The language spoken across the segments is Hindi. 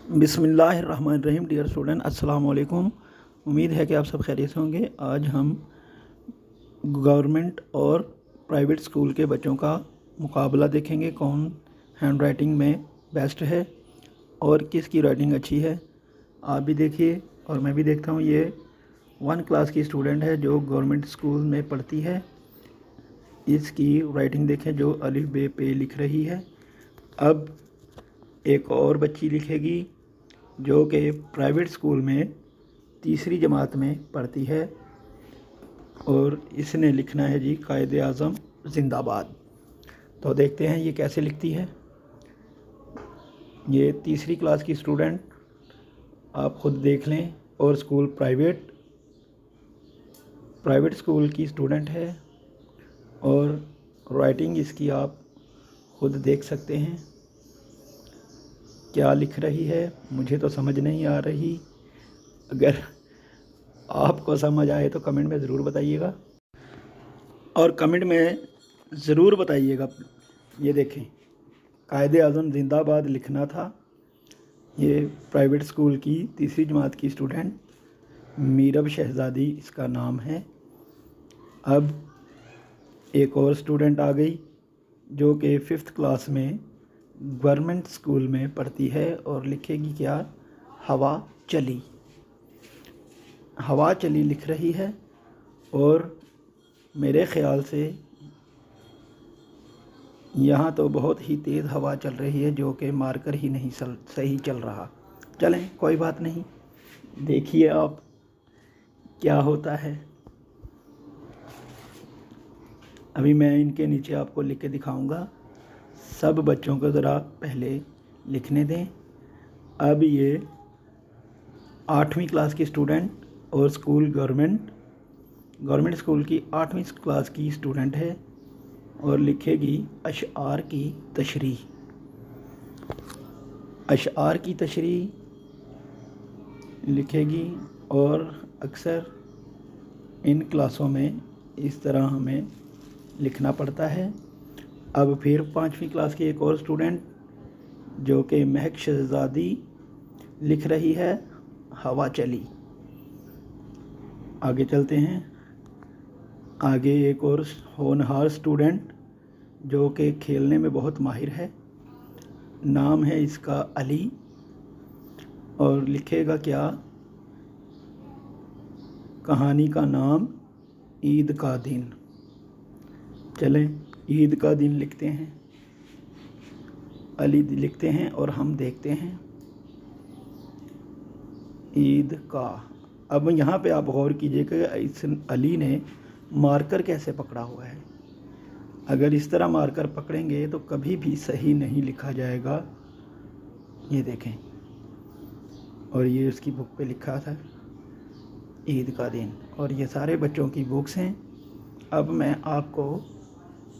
बिस्मिल्लाहिर्रहमानिर्रहीम। डियर स्टूडेंट, अस्सलाम वालेकुम। उम्मीद है कि आप सब खैरियत से होंगे। आज हम गवर्नमेंट और प्राइवेट स्कूल के बच्चों का मुकाबला देखेंगे, कौन हैंड राइटिंग में बेस्ट है और किसकी राइटिंग अच्छी है। आप भी देखिए और मैं भी देखता हूँ। ये 1 क्लास की स्टूडेंट है जो गवर्नमेंट स्कूल में पढ़ती है। इसकी राइटिंग देखें जो अलिफ बे पे लिख रही है। अब एक और बच्ची लिखेगी जो कि प्राइवेट स्कूल में तीसरी जमात में पढ़ती है और इसने लिखना है जी कायदे आज़म ज़िंदाबाद। तो देखते हैं ये कैसे लिखती है। ये तीसरी क्लास की स्टूडेंट, आप ख़ुद देख लें। और स्कूल प्राइवेट स्कूल की स्टूडेंट है और राइटिंग इसकी आप ख़ुद देख सकते हैं क्या लिख रही है। मुझे तो समझ नहीं आ रही। अगर आपको समझ आए तो कमेंट में ज़रूर बताइएगा और कमेंट में ज़रूर बताइएगा। ये देखें, कायदे आज़म ज़िंदाबाद लिखना था। ये प्राइवेट स्कूल की तीसरी जमात की स्टूडेंट मीरब शहज़ादी इसका नाम है। अब एक और स्टूडेंट आ गई जो कि 5th क्लास में गवर्नमेंट स्कूल में पढ़ती है और लिखेगी क्या, हवा चली। हवा चली लिख रही है और मेरे ख़्याल से यहाँ तो बहुत ही तेज़ हवा चल रही है जो कि मार्कर ही नहीं सही चल रहा। चलें, कोई बात नहीं, देखिए आप क्या होता है। अभी मैं इनके नीचे आपको लिख के दिखाऊंगा। सब बच्चों को ज़रा पहले लिखने दें। अब ये 8वीं क्लास की स्टूडेंट और स्कूल गवर्नमेंट स्कूल की 8वीं क्लास की स्टूडेंट है और लिखेगी अशआर की तशरीह। अशआर की तशरीह लिखेगी और अक्सर इन क्लासों में इस तरह हमें लिखना पड़ता है। अब फिर 5वीं क्लास की एक और स्टूडेंट जो कि महक शहज़ादी लिख रही है हवा चली। आगे चलते हैं। आगे एक और होनहार स्टूडेंट जो कि खेलने में बहुत माहिर है, नाम है इसका अली और लिखेगा क्या, कहानी का नाम ईद का दिन। चलें, ईद का दिन लिखते हैं, अली लिखते हैं और हम देखते हैं ईद का। अब यहाँ पे आप गौर कीजिएगा इस अली ने मार्कर कैसे पकड़ा हुआ है। अगर इस तरह मार्कर पकड़ेंगे तो कभी भी सही नहीं लिखा जाएगा। ये देखें, और ये उसकी बुक पे लिखा था ईद का दिन, और ये सारे बच्चों की बुक्स हैं। अब मैं आपको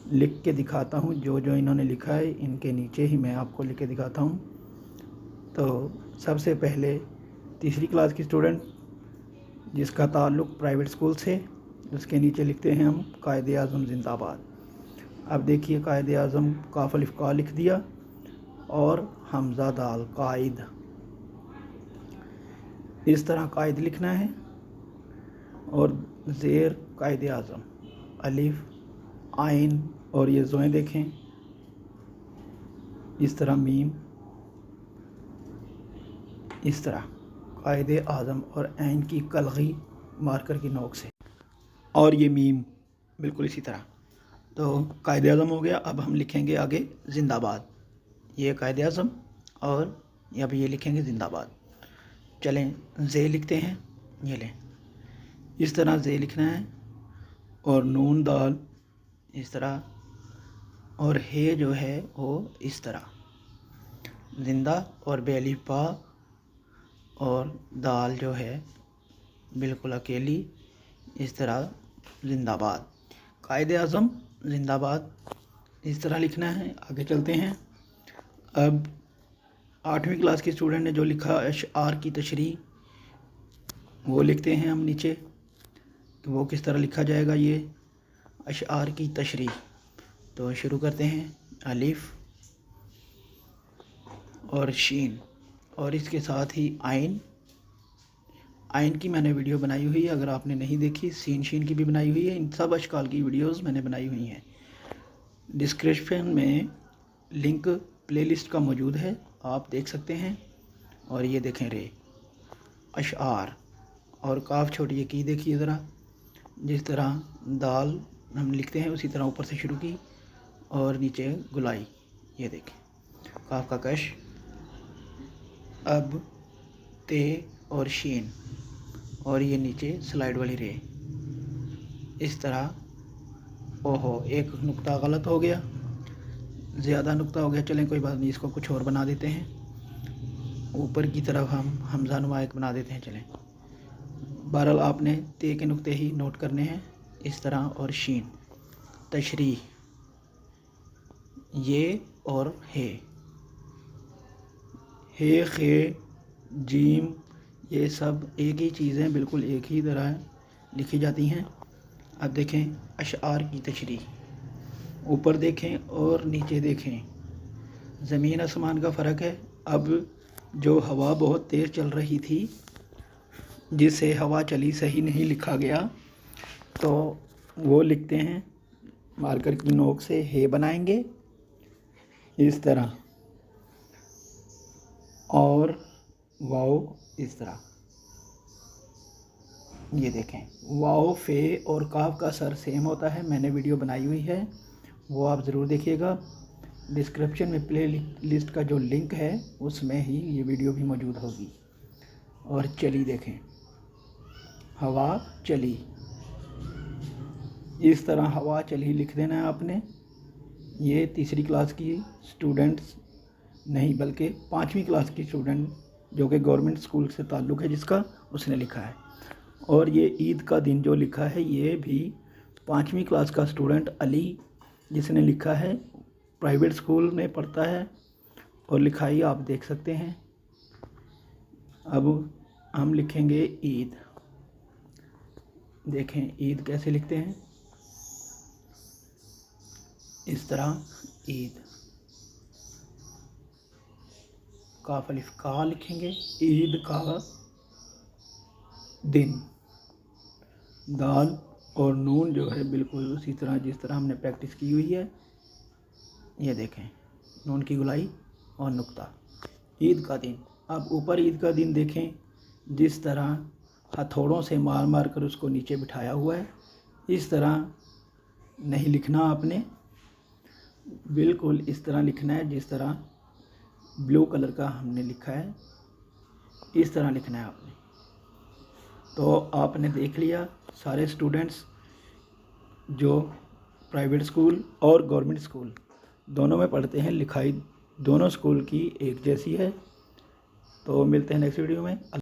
लिख के दिखाता हूँ जो जो इन्होंने लिखा है, इनके नीचे ही मैं आपको लिख के दिखाता हूँ। तो सबसे पहले तीसरी क्लास की स्टूडेंट जिसका ताल्लुक़ प्राइवेट स्कूल से, उसके नीचे लिखते हैं हम कायदे आज़म ज़िंदाबाद। अब देखिए, कायदे आज़म काफ अलिफ का लिख दिया और हमज़ा दाल कायद। इस तरह कायद लिखना है और ज़ेर कायदे आज़म अलिफ आइन, और ये ज़ोएं देखें इस तरह मीम, इस तरह कायदे आज़म और ऐन की कलगी मार्कर की नोक से, और ये मीम बिल्कुल इसी तरह। तो कायदे आज़म हो गया। अब हम लिखेंगे आगे ज़िंदाबाद। ये कायदे आज़म और अब ये लिखेंगे ज़िंदाबाद। चलें, ज़े लिखते हैं। ये लें, इस तरह ज़े लिखना है और नून दाल इस तरह, और हे जो है वो इस तरह जिंदा, और बेली पा, और दाल जो है बिल्कुल अकेली, इस तरह ज़िंदाबाद। कायदे आज़म ज़िंदाबाद इस तरह लिखना है। आगे चलते हैं। अब 8वीं क्लास की स्टूडेंट ने जो लिखा अशआर की तशरीह, वो लिखते हैं हम नीचे कि वो किस तरह लिखा जाएगा। ये अशआर की तशरीह, तो शुरू करते हैं। अलिफ और शीन, और इसके साथ ही आइन की मैंने वीडियो बनाई हुई है, अगर आपने नहीं देखी। सीन शीन की भी बनाई हुई है। इन सब अशकाल की वीडियोस मैंने बनाई हुई हैं। डिस्क्रिप्शन में लिंक प्लेलिस्ट का मौजूद है, आप देख सकते हैं। और ये देखें रे अशआर और काफ छोटी ये की देखिए ज़रा। जिस तरह दाल हम लिखते हैं उसी तरह ऊपर से शुरू की और नीचे गुलाई। ये देखें काफ का कश, अब, ते और शीन, और ये नीचे स्लाइड वाली रे। इस तरह ओहो एक नुक्ता गलत हो गया, ज़्यादा नुक्ता हो गया। चलें कोई बात नहीं, इसको कुछ और बना देते हैं। ऊपर की तरफ हम हमज़ा नुमा एक बना देते हैं। चलें, बहरहाल आपने ते के नुक्ते ही नोट करने हैं इस तरह। और शीन, तशरीह, ये और हे, खे, जीम, ये सब एक ही चीज़ें बिल्कुल एक ही तरह लिखी जाती हैं। अब देखें अशआर की तशरीह, ऊपर देखें और नीचे देखें, ज़मीन आसमान का फ़र्क है। अब जो हवा बहुत तेज़ चल रही थी, जिससे हवा चली सही नहीं लिखा गया, तो वो लिखते हैं मार्कर की नोक से हे बनाएंगे इस तरह, और वाओ इस तरह। ये देखें वाओ, फे और काफ का सर सेम होता है। मैंने वीडियो बनाई हुई है, वो आप ज़रूर देखिएगा। डिस्क्रिप्शन में प्ले लिस्ट का जो लिंक है उसमें ही ये वीडियो भी मौजूद होगी। और चली देखें, हवा चली, इस तरह हवा चली लिख देना है आपने। ये तीसरी क्लास की स्टूडेंट्स नहीं बल्कि 5वीं क्लास की स्टूडेंट जो कि गवर्नमेंट स्कूल से ताल्लुक़ है जिसका, उसने लिखा है। और ये ईद का दिन जो लिखा है ये भी 5वीं क्लास का स्टूडेंट अली जिसने लिखा है, प्राइवेट स्कूल में पढ़ता है। और लिखाई आप देख सकते हैं। अब हम लिखेंगे ईद। देखें ईद कैसे लिखते हैं, इस तरह ईद, काफ अलिफ का लिखेंगे, ईद का दिन। दाल और नून जो है बिल्कुल उसी तरह जिस तरह हमने प्रैक्टिस की हुई है। ये देखें नून की गुलाई और नुक्ता, ईद का दिन। अब ऊपर ईद का दिन देखें, जिस तरह हथौड़ों से मार मार कर उसको नीचे बिठाया हुआ है, इस तरह नहीं लिखना आपने, बिल्कुल इस तरह लिखना है जिस तरह ब्लू कलर का हमने लिखा है, इस तरह लिखना है आपने। तो आपने देख लिया, सारे स्टूडेंट्स जो प्राइवेट स्कूल और गवर्नमेंट स्कूल दोनों में पढ़ते हैं, लिखाई दोनों स्कूल की एक जैसी है। तो मिलते हैं नेक्स्ट वीडियो में।